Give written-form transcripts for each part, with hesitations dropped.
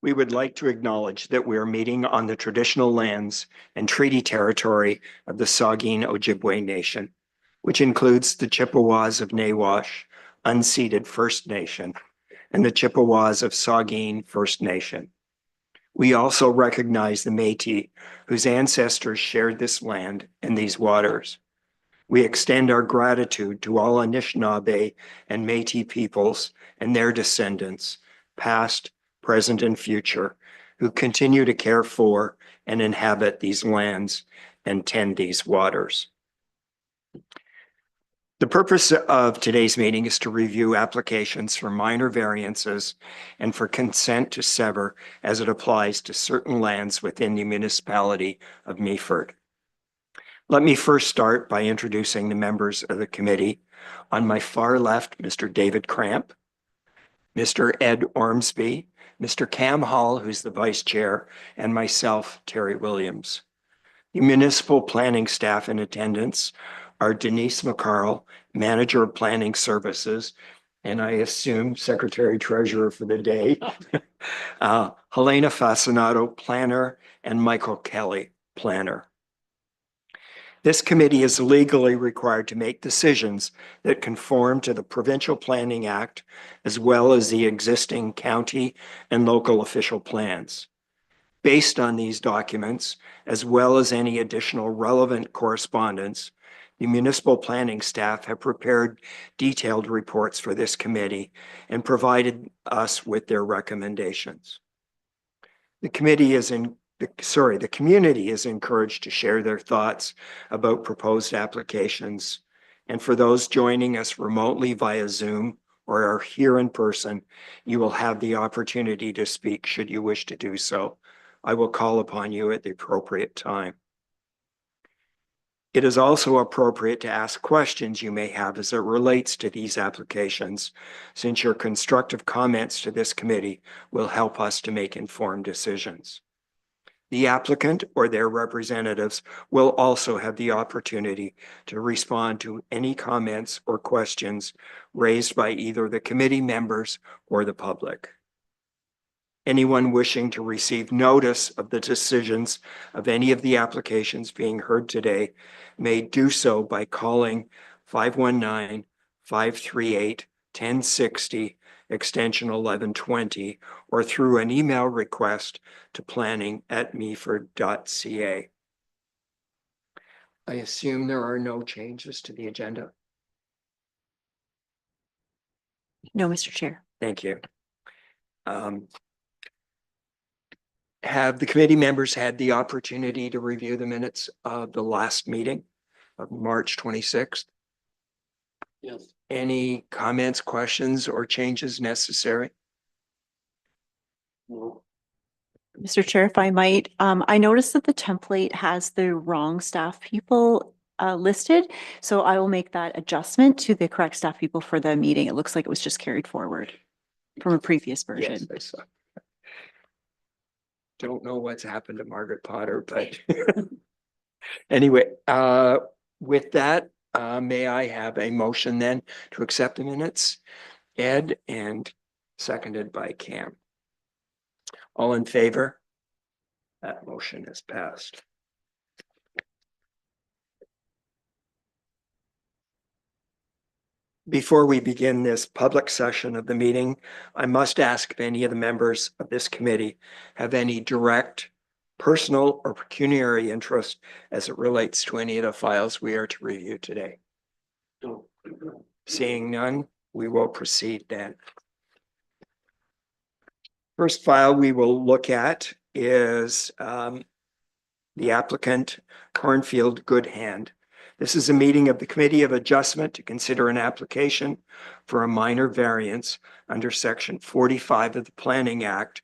We would like to acknowledge that we are meeting on the traditional lands and treaty territory of the Saugeen Ojibwe Nation, which includes the Chippewas of Nawash, unceded First Nation, and the Chippewas of Saugeen First Nation. We also recognize the Métis, whose ancestors shared this land and these waters. We extend our gratitude to all Anishinaabe and Métis peoples and their descendants, past, present, and future, who continue to care for and inhabit these lands and tend these waters. The purpose of today's meeting is to review applications for minor variances and for consent to sever as it applies to certain lands within the municipality of Meaford. Let me first start by introducing the members of the committee. On my far left, Mr. David Cramp, Mr. Ed Ormsby, Mr. Cam Hall, who's the vice chair, and myself, Terry Williams. The municipal planning staff in attendance are Denise McCarl, Manager of Planning Services, and I assume Secretary Treasurer for the day, Helena Fascinato, Planner, and Michael Kelly, Planner. This committee is legally required to make decisions that conform to the Provincial Planning Act, as well as the existing county and local official plans. Based on these documents, as well as any additional relevant correspondence, the municipal planning staff have prepared detailed reports for this committee and provided us with their recommendations. The community is encouraged to share their thoughts about proposed applications. And for those joining us remotely via Zoom or are here in person, you will have the opportunity to speak should you wish to do so. I will call upon you at the appropriate time. It is also appropriate to ask questions you may have as it relates to these applications, since your constructive comments to this committee will help us to make informed decisions. The applicant or their representatives will also have the opportunity to respond to any comments or questions raised by either the committee members or the public. Anyone wishing to receive notice of the decisions of any of the applications being heard today may do so by calling 519-538-1060, extension 1120, or through an email request to planning@meaford.ca. I assume there are no changes to the agenda. No, Mr. Chair. Thank you. Have the committee members had the opportunity to review the minutes of the last meeting of March 26th? Yes. Any comments, questions, or changes necessary? No. Mr. Chair, if I might, I noticed that the template has the wrong staff people listed. So I will make that adjustment to the correct staff people for the meeting. It looks like it was just carried forward from a previous version. Yes, I saw. Don't know what's happened to Margaret Potter, but anyway, with that, may I have a motion then to accept the minutes? Ed, and seconded by Cam. All in favor? That motion is passed. Before we begin this public session of the meeting, I must ask if any of the members of this committee have any direct, personal, or pecuniary interest as it relates to any of the files we are to review today. No. Seeing none, we will proceed then. First file we will look at is the applicant Cornfield Goodhand. This is a meeting of the Committee of Adjustment to consider an application for a minor variance under Section 45 of the Planning Act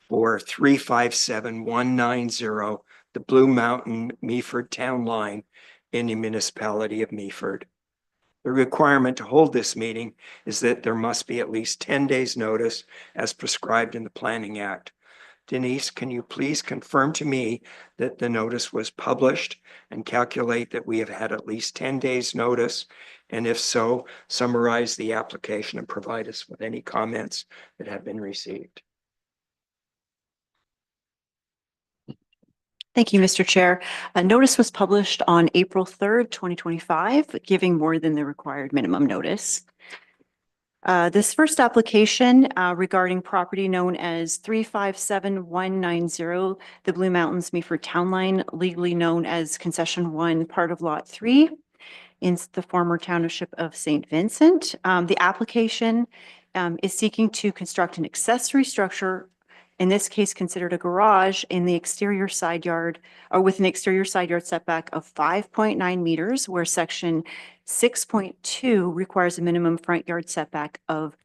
for 357190, the Blue Mountain Meaford Town Line in the municipality of Meaford. The requirement to hold this meeting is that there must be at least 10 days notice as prescribed in the Planning Act. Denise, can you please confirm to me that the notice was published and calculate that we have had at least 10 days notice? And if so, summarize the application and provide us with any comments that have been received. Thank you, Mr. Chair. A notice was published on April 3rd, 2025, giving more than the required minimum notice. This first application regarding property known as 357190, the Blue Mountains Meaford Town Line, legally known as Concession 1, part of Lot 3 in the former township of St. Vincent. The application is seeking to construct an accessory structure, in this case considered a garage, in the exterior side yard or with an exterior side yard setback of 5.9 meters, where section 6.2 requires a minimum front yard setback of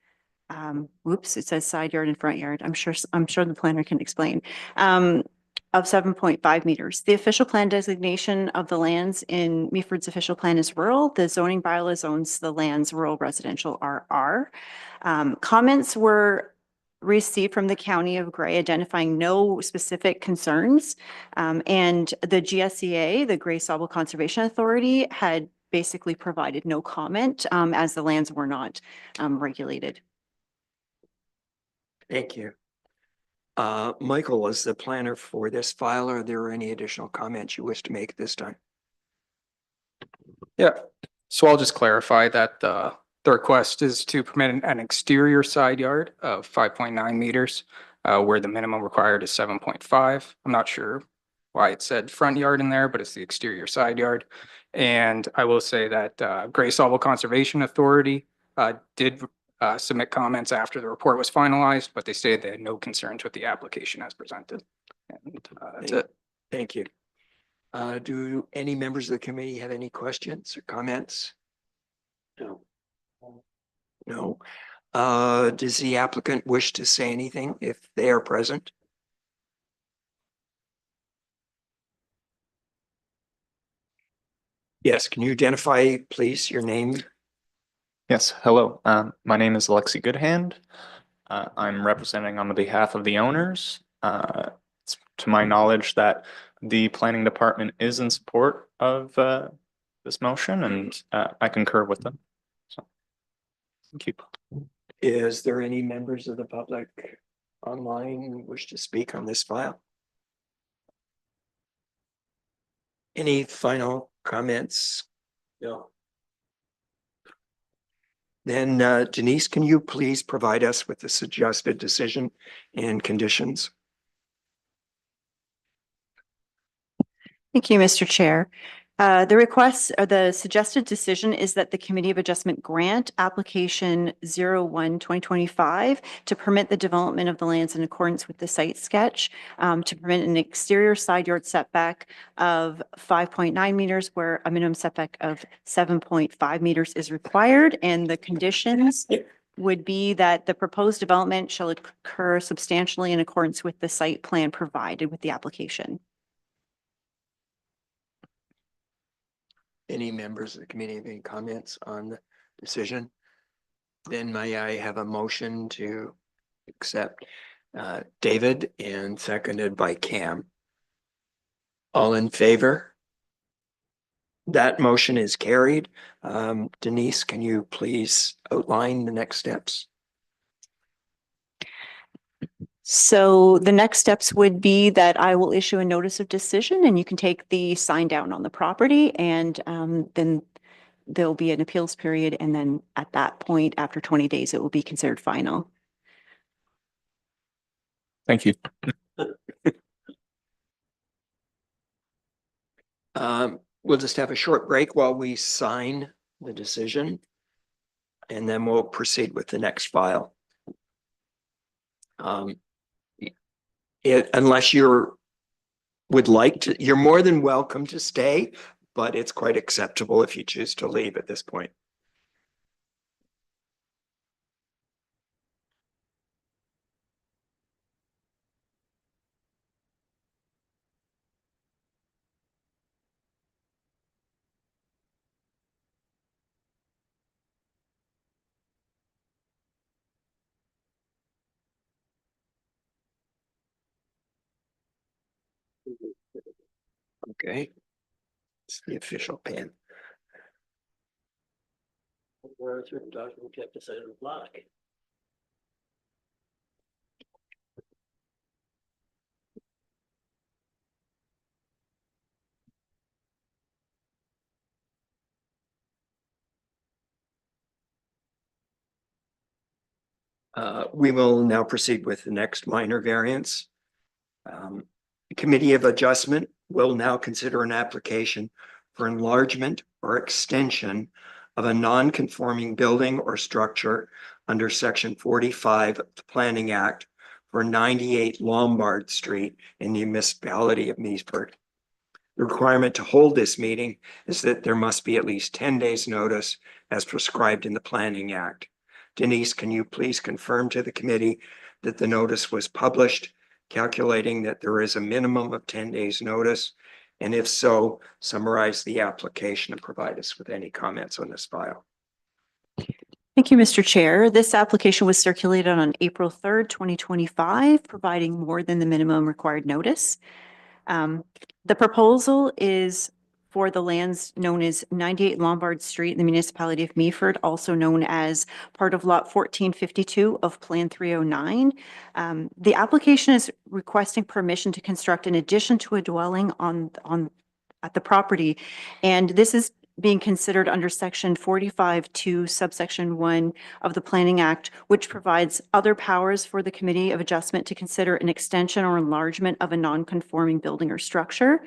it says side yard and front yard. I'm sure the planner can explain. Of 7.5 meters. The official plan designation of the lands in Meaford's official plan is rural. The zoning bylaw zones the lands rural residential RR. Comments were received from the County of Grey identifying no specific concerns. And the GSEA, the Grey Sauble Conservation Authority, had basically provided no comment as the lands were not regulated. Thank you. Michael, as the planner for this file, are there any additional comments you wish to make this time? Yeah, so I'll just clarify that the request is to permit an exterior side yard of 5.9 meters, where the minimum required is 7.5. I'm not sure why it said front yard in there, but it's the exterior side yard. And I will say that Grey Sauble Conservation Authority did submit comments after the report was finalized, but they stated they had no concerns with the application as presented. And that's it. Thank you. Do any members of the committee have any questions or comments? No. No. Does the applicant wish to say anything if they are present? Yes, can you identify, please, your name? Yes, hello. My name is Alexi Goodhand. I'm representing on the behalf of the owners. It's to my knowledge that the planning department is in support of this motion, and I concur with them. So, thank you. Is there any members of the public online who wish to speak on this file? Any final comments? No. Then Denise, can you please provide us with the suggested decision and conditions? Thank you, Mr. Chair. The request or the suggested decision is that the Committee of Adjustment grant application 01-2025 to permit the development of the lands in accordance with the site sketch, to permit an exterior side yard setback of 5.9 meters where a minimum setback of 7.5 meters is required. And the conditions would be that the proposed development shall occur substantially in accordance with the site plan provided with the application. Any members of the committee have any comments on the decision? Then may I have a motion to accept David and seconded by Cam? All in favor? That motion is carried. Denise, can you please outline the next steps? So the next steps would be that I will issue a notice of decision and you can take the sign down on the property, and then there'll be an appeals period. And then at that point, after 20 days, it will be considered final. Thank you. We'll just have a short break while we sign the decision, and then we'll proceed with the next file. Unless would like to, you're more than welcome to stay, but it's quite acceptable if you choose to leave at this point. Okay. It's the official pen. Where a certain document kept us out of the block. We will now proceed with the next minor variance. The Committee of Adjustment will now consider an application for enlargement or extension of a non-conforming building or structure under Section 45 of the Planning Act for 98 Lombard Street in the Municipality of Meaford. The requirement to hold this meeting is that there must be at least 10 days' notice as prescribed in the Planning Act. Denise, can you please confirm to the committee that the notice was published, calculating that there is a minimum of 10 days' notice? And if so, summarize the application and provide us with any comments on this file. Thank you, Mr. Chair. This application was circulated on April 3rd, 2025, providing more than the minimum required notice. The proposal is for the lands known as 98 Lombard Street in the Municipality of Meaford, also known as part of Lot 1452 of Plan 309. The application is requesting permission to construct an addition to a dwelling at the property, and this is being considered under Section 45(2) subsection 1 of the Planning Act, which provides other powers for the Committee of Adjustment to consider an extension or enlargement of a non-conforming building or structure.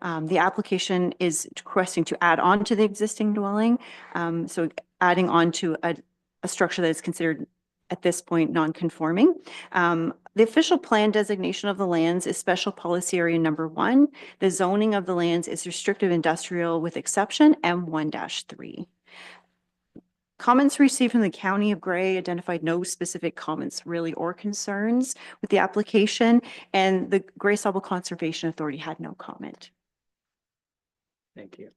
The application is requesting to add on to the existing dwelling, so adding on to a structure that is considered at this point non-conforming. The official plan designation of the lands is Special Policy Area Number 1. The zoning of the lands is restrictive industrial with exception M1-3. Comments received from the County of Gray identified no specific comments really or concerns with the application, and the Gray Sauble Conservation Authority had no comment. Thank you.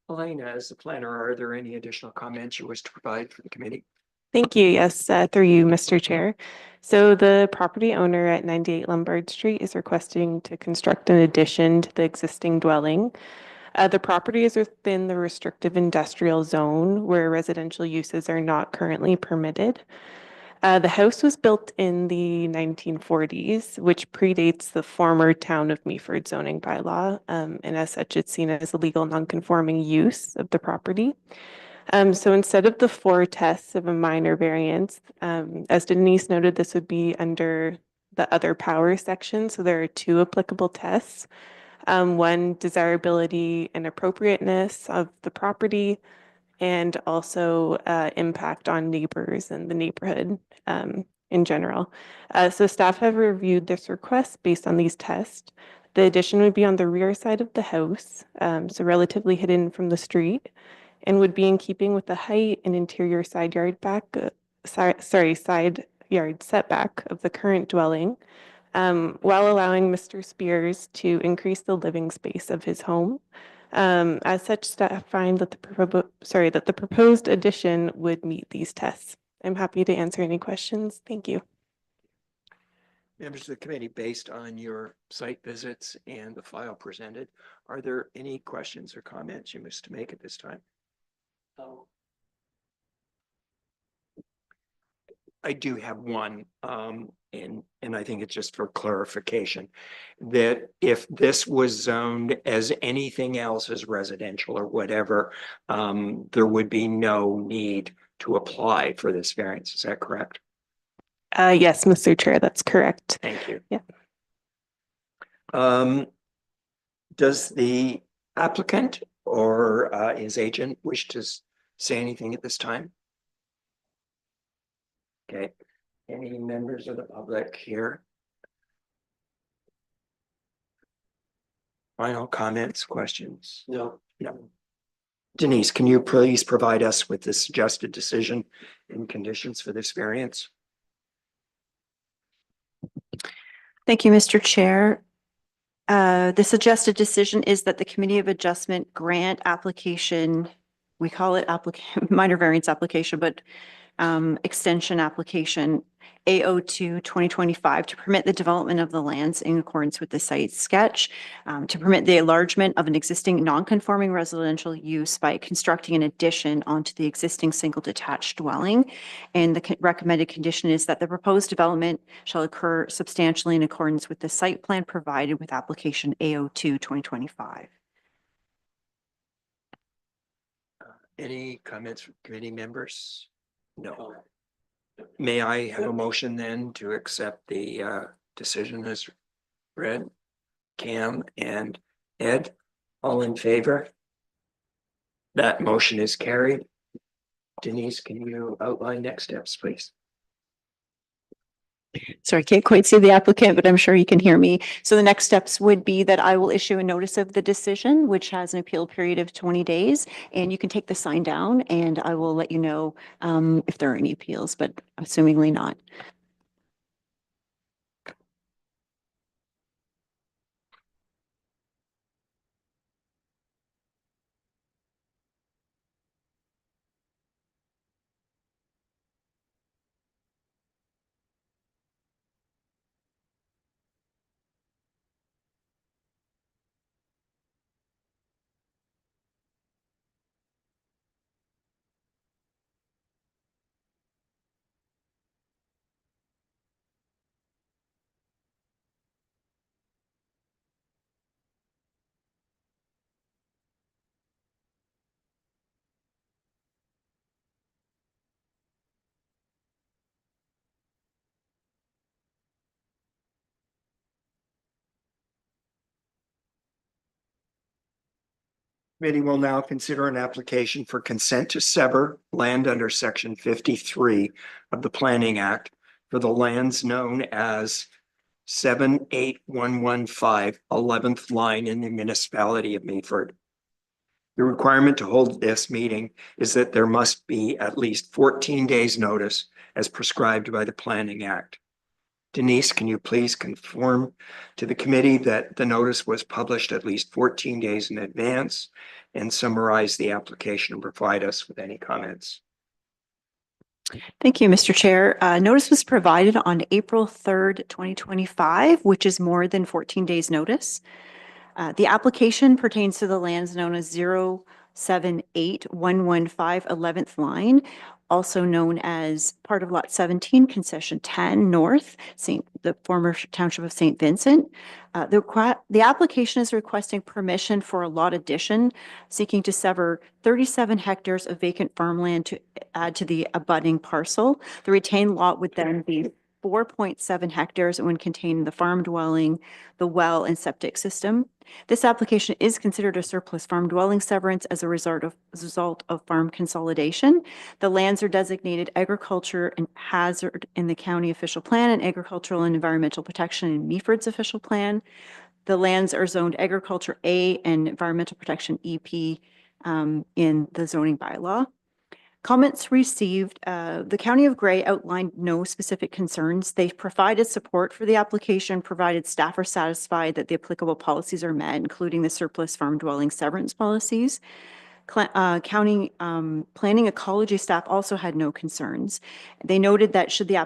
Elena, as the planner, are there any additional comments you wish to provide for the committee? Thank you. Yes, through you, Mr. Chair. So the property owner at 98 Lombard Street is requesting to construct an addition to the existing dwelling. The property is within the restrictive industrial zone where residential uses are not currently permitted. The house was built in the 1940s, which predates the former Town of Meaford zoning bylaw, and as such, it's seen as a legal non-conforming use of the property. So instead of the 4 tests of a minor variance, as Denise noted, this would be under the other power section. So there are 2 applicable tests. One, desirability and appropriateness of the property, and also impact on neighbors and the neighborhood in general. So staff have reviewed this request based on these tests. The addition would be on the rear side of the house, so relatively hidden from the street, and would be in keeping with the height and interior side yard setback of the current dwelling, while allowing Mr. Speers to increase the living space of his home. As such, staff find that the proposed addition would meet these tests. I'm happy to answer any questions. Thank you. Members of the committee, based on your site visits and the file presented, are there any questions or comments you wish to make at this time? I do have one, and I think it's just for clarification, that if this was zoned as anything else as residential or whatever, there would be no need to apply for this variance. Is that correct? Yes, Mr. Chair, that's correct. Thank you. Yeah. Does the applicant or his agent wish to say anything at this time? Okay, any members of the public here? Final comments, questions? No. No. Denise, can you please provide us with the suggested decision and conditions for this variance? Thank you, Mr. Chair. The suggested decision is that the Committee of Adjustment grant application, we call it minor variance application, but extension application A02-2025 to permit the development of the lands in accordance with the site sketch, to permit the enlargement of an existing non-conforming residential use by constructing an addition onto the existing single detached dwelling. And the recommended condition is that the proposed development shall occur substantially in accordance with the site plan provided with application A02-2025. Any comments from committee members? No. May I have a motion then to accept the decision as read? Cam and Ed, all in favor? That motion is carried. Denise, can you outline next steps, please? Sorry, I can't quite see the applicant, but I'm sure you can hear me. So the next steps would be that I will issue a notice of the decision, which has an appeal period of 20 days. And you can take the sign down and I will let you know if there are any appeals, but assumingly not. Committee will now consider an application for consent to sever land under section 53 of the Planning Act for the lands known as 78115 11th line in the municipality of Meaford. The requirement to hold this meeting is that there must be at least 14 days notice as prescribed by the Planning Act. Denise, can you please confirm to the committee that the notice was published at least 14 days in advance and summarize the application and provide us with any comments? Thank you, Mr. Chair. Notice was provided on April 3rd, 2025, which is more than 14 days notice. The application pertains to the lands known as 078115 11th line, also known as part of Lot 17, Concession 10 North, the former Township of St. Vincent. The application is requesting permission for a lot addition, seeking to sever 37 hectares of vacant farmland to add to the abutting parcel. The retained lot would then be 4.7 hectares and would contain the farm dwelling, the well, and septic system. This application is considered a surplus farm dwelling severance as a result of farm consolidation. The lands are designated agriculture and hazard in the county official plan and agricultural and environmental protection in Meaford's official plan. The lands are zoned agriculture A and environmental protection EP in the zoning bylaw. Comments received, the County of Grey outlined no specific concerns. They provided support for the application, provided staff are satisfied that the applicable policies are met, including the surplus farm dwelling severance policies. County planning ecology staff also had no concerns. They noted that should the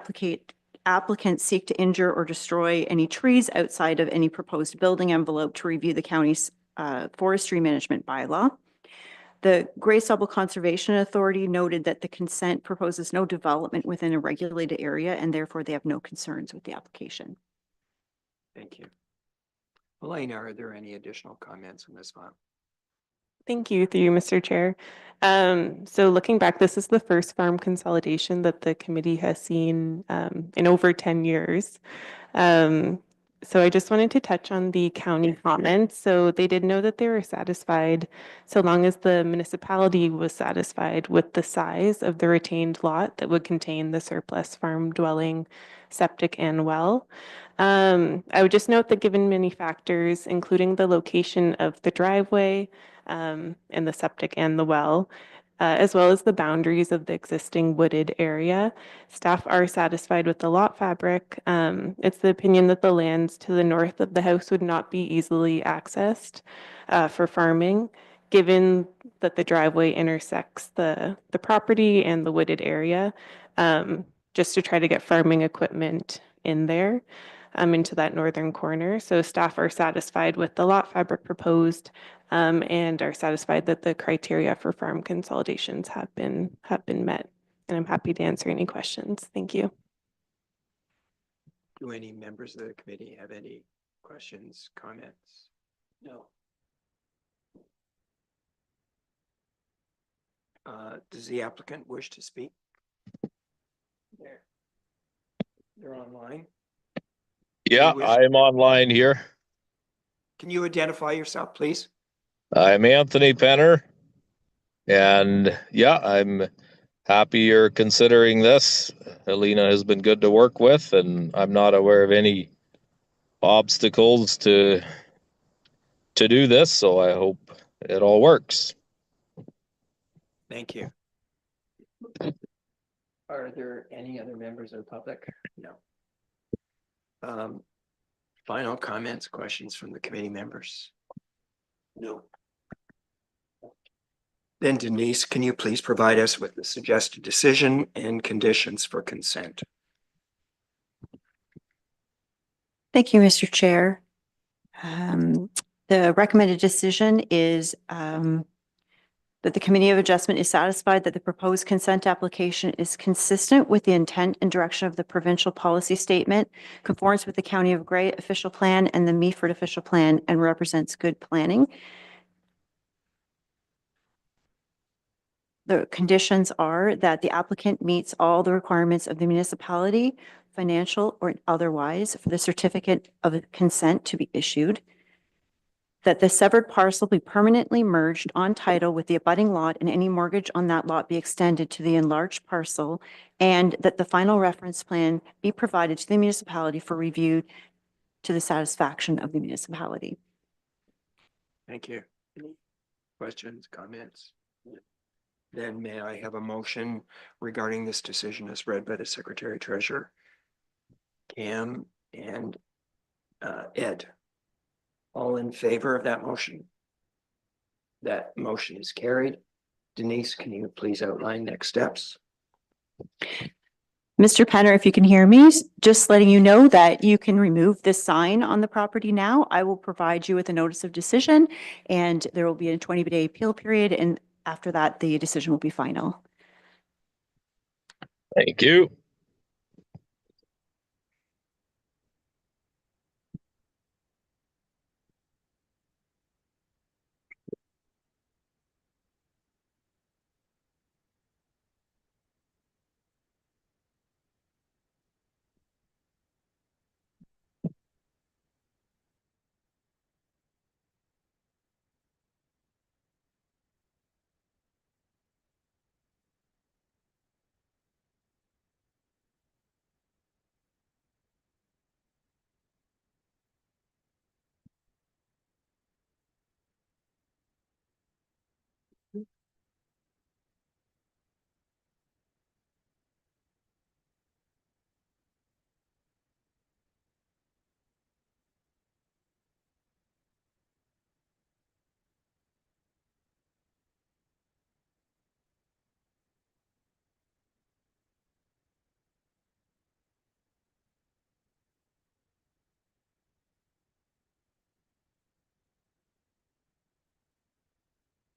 applicant seek to injure or destroy any trees outside of any proposed building envelope to review the county's forestry management bylaw. The Grey Stubble Conservation Authority noted that the consent proposes no development within a regulated area and therefore they have no concerns with the application. Thank you. Elena, are there any additional comments on this one? Thank you, through you, Mr. Chair. So looking back, this is the first farm consolidation that the committee has seen in over 10 years. So I just wanted to touch on the county comments. So they did know that they were satisfied so long as the municipality was satisfied with the size of the retained lot that would contain the surplus farm dwelling, septic, and well. I would just note that given many factors, including the location of the driveway, and the septic and the well, as well as the boundaries of the existing wooded area, staff are satisfied with the lot fabric. It's the opinion that the lands to the north of the house would not be easily accessed for farming, given that the driveway intersects the property and the wooded area, just to try to get farming equipment in there. Into that northern corner. So staff are satisfied with the lot fabric proposed and are satisfied that the criteria for farm consolidations have been met. And I'm happy to answer any questions. Thank you. Do any members of the committee have any questions, comments? No. Does the applicant wish to speak? There. You're online. Yeah, wish- I'm online here. Can you identify yourself, please? I'm Anthony Penner. And yeah, I'm happy you're considering this. Helena has been good to work with, and I'm not aware of any obstacles to do this, so I hope it all works. Thank you. Are there any other members of the public? No. Final comments, questions from the committee members? No. Then Denise, can you please provide us with the suggested decision and conditions for consent? Thank you, Mr. Chair. The recommended decision is that the Committee of Adjustment is satisfied that the proposed consent application is consistent with the intent and direction of the provincial policy statement, conforms with the County of Grey official plan and the Meaford official plan, and represents good planning. The conditions are that the applicant meets all the requirements of the municipality, financial or otherwise, for the certificate of consent to be issued, that the severed parcel be permanently merged on title with the abutting lot and any mortgage on that lot be extended to the enlarged parcel, and that the final reference plan be provided to the municipality for review to the satisfaction of the municipality. Thank you. Any questions, comments? Then may I have a motion regarding this decision as read by the Secretary Treasurer? Cam and Ed. All in favor of that motion? That motion is carried. Denise, can you please outline next steps? Mr. Penner, if you can hear me, just letting you know that you can remove this sign on the property now. I will provide you with a notice of decision, and there will be a 20-day appeal period, and after that, the decision will be final. Thank you.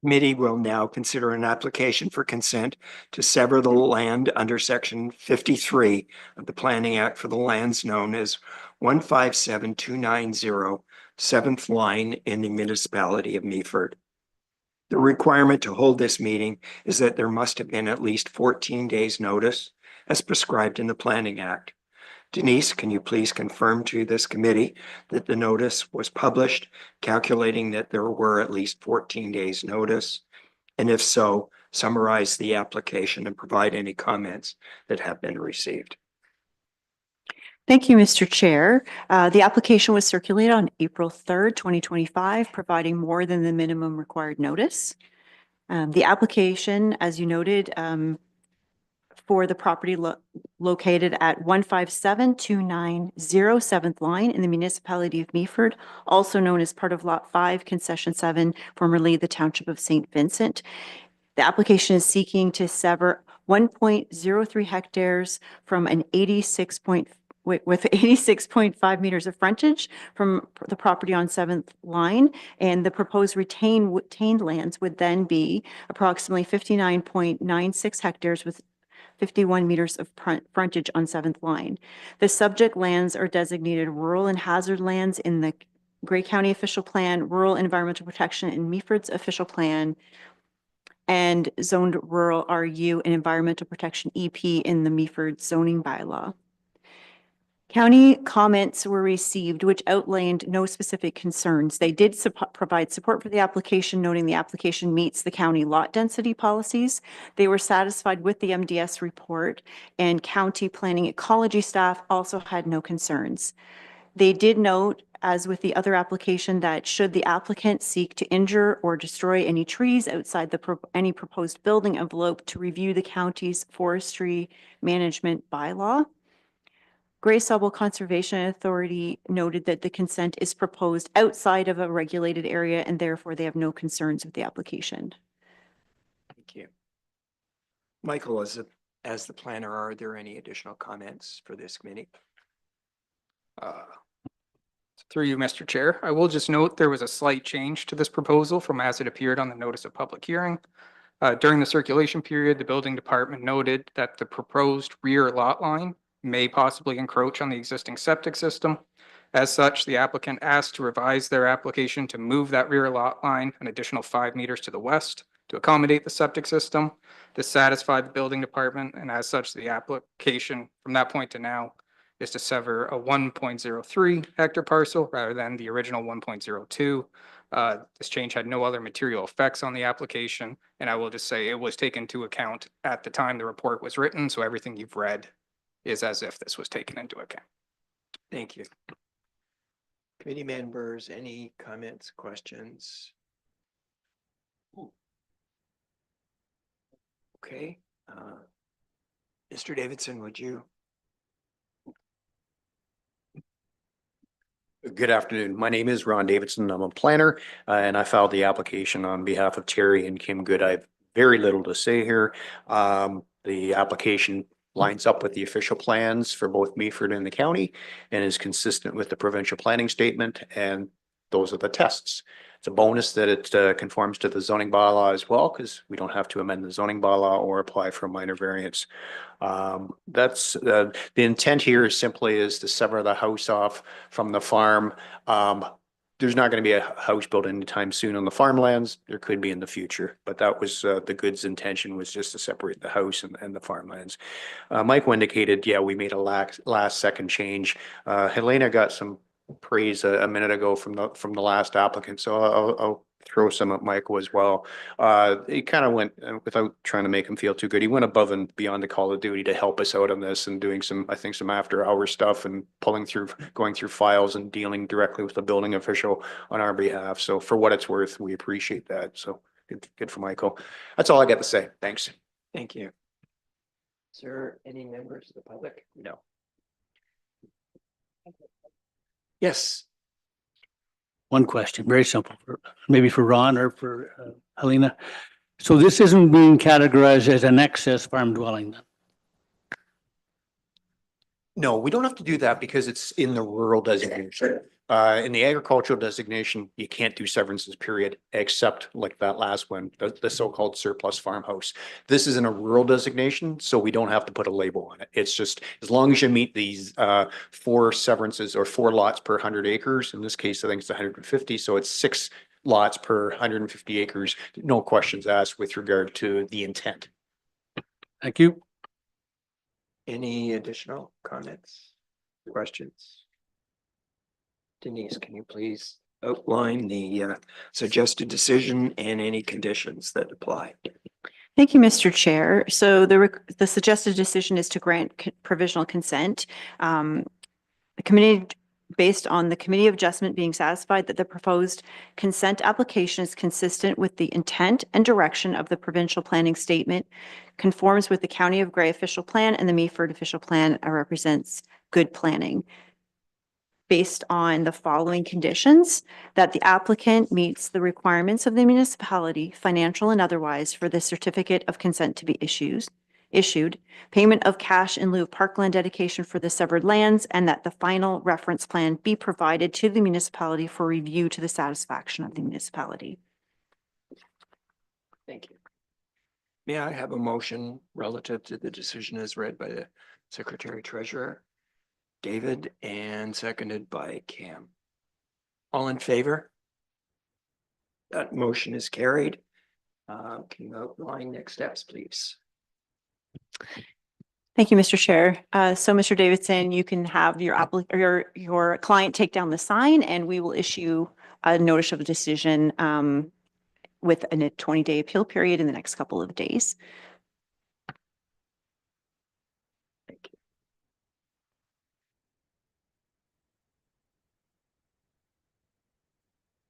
Committee will now consider an application for consent to sever the land under section 53 of the Planning Act for the lands known as 157290 7th line in the municipality of Meaford. The requirement to hold this meeting is that there must have been at least 14 days notice as prescribed in the Planning Act. Denise, can you please confirm to this committee that the notice was published, calculating that there were at least 14 days notice? And if so, summarize the application and provide any comments that have been received. Thank you, Mr. Chair. The application was circulated on April 3rd, 2025, providing more than the minimum required notice. The application, as you noted, for the property located at 157290 7th line in the municipality of Meaford, also known as part of Lot 5, Concession 7, formerly the Township of St. Vincent. The application is seeking to sever 1.03 hectares from an 86.5 meters of frontage from the property on 7th line, and the proposed retained lands would then be approximately 59.96 hectares with 51 meters of frontage on 7th line. The subject lands are designated rural and hazard lands in the Grey County official plan, rural environmental protection in Meaford's official plan, and zoned rural RU and environmental protection EP in the Meaford zoning bylaw. County comments were received which outlined no specific concerns. They did provide support for the application, noting the application meets the county lot density policies. They were satisfied with the MDS report, and county planning ecology staff also had no concerns. They did note, as with the other application, that should the applicant seek to injure or destroy any trees outside any proposed building envelope, to review the county's forestry management bylaw. Gray Stubble Conservation Authority noted that the consent is proposed outside of a regulated area, and therefore they have no concerns with the application. Thank you. Michael, as the planner, are there any additional comments for this committee? Through you, Mr. Chair, I will just note there was a slight change to this proposal from as it appeared on the notice of public hearing. During the circulation period, the building department noted that the proposed rear lot line may possibly encroach on the existing septic system. As such, the applicant asked to revise their application to move that rear lot line an additional 5 meters to the west to accommodate the septic system. This satisfied the building department, and as such, the application from that point to now is to sever a 1.03 hectare parcel rather than the original 1.02. This change had no other material effects on the application, and I will just say it was taken into account at the time the report was written, so everything you've read is as if this was taken into account. Thank you. Committee members, any comments, questions? Okay. Mr. Davidson, would you? Good afternoon. My name is Ron Davidson. I'm a planner, and I filed the application on behalf of Terry and Kim Good. I have very little to say here. The application lines up with the official plans for both Meaford and the county and is consistent with the provincial planning statement, and those are the tests. It's a bonus that it conforms to the zoning bylaw as well, because we don't have to amend the zoning bylaw or apply for a minor variance. That's the intent here is simply to sever the house off from the farm. There's not going to be a house built anytime soon on the farmlands. There could be in the future, but that was the Good's intention, was just to separate the house and the farmlands. Michael indicated, yeah, we made a last second change. Helena got some praise a minute ago from the last applicant, so I'll throw some at Michael as well. He kind of went, without trying to make him feel too good, he went above and beyond the call of duty to help us out on this and doing some, I think, some after hour stuff and going through files and dealing directly with the building official on our behalf. So for what it's worth, we appreciate that. So good for Michael. That's all I got to say. Thanks. Thank you. Is there any members of the public? No. Yes. One question, very simple, maybe for Ron or for Helena. So this isn't being categorized as an excess farm dwelling then? No, we don't have to do that because it's in the rural designation. In the agricultural designation, you can't do severances, period, except like that last one, the so-called surplus farmhouse. This is in a rural designation, so we don't have to put a label on it. It's just as long as you meet these 4 severances or 4 lots per 100 acres. In this case, I think it's 150, so it's 6 lots per 150 acres. No questions asked with regard to the intent. Thank you. Any additional comments, questions? Denise, can you please outline the suggested decision and any conditions that apply? Thank you, Mr. Chair. So the suggested decision is to grant provisional consent. The committee, based on the Committee of Adjustment being satisfied that the proposed consent application is consistent with the intent and direction of the provincial planning statement, conforms with the County of Grey official plan, and the Meaford official plan represents good planning. Based on the following conditions, that the applicant meets the requirements of the municipality, financial and otherwise, for the certificate of consent to be issued, payment of cash in lieu of parkland dedication for the severed lands, and that the final reference plan be provided to the municipality for review to the satisfaction of the municipality. Thank you. May I have a motion relative to the decision as read by the Secretary Treasurer, David, and seconded by Cam? All in favor? That motion is carried. Can you outline next steps, please? Thank you, Mr. Chair. So Mr. Davidson, you can have your your client take down the sign and we will issue a notice of decision with a 20-day appeal period in the next couple of days.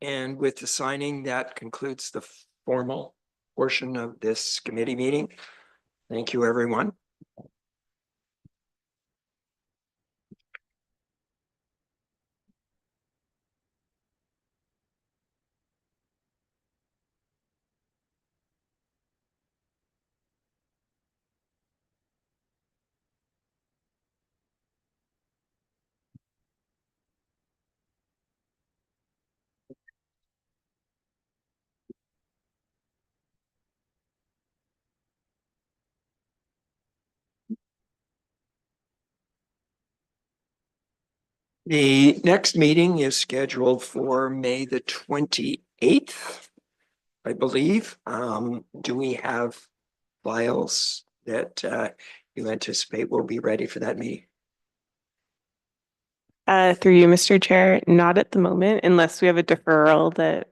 And with the signing, that concludes the formal portion of this committee meeting. Thank you, everyone. The next meeting is scheduled for May the 28th, I believe. Do we have files that you anticipate will be ready for that meeting? Through you, Mr. Chair, not at the moment, unless we have a deferral that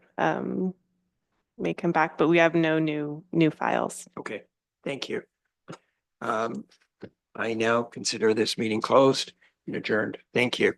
may come back, but we have no new files. Okay, thank you. I now consider this meeting closed and adjourned. Thank you.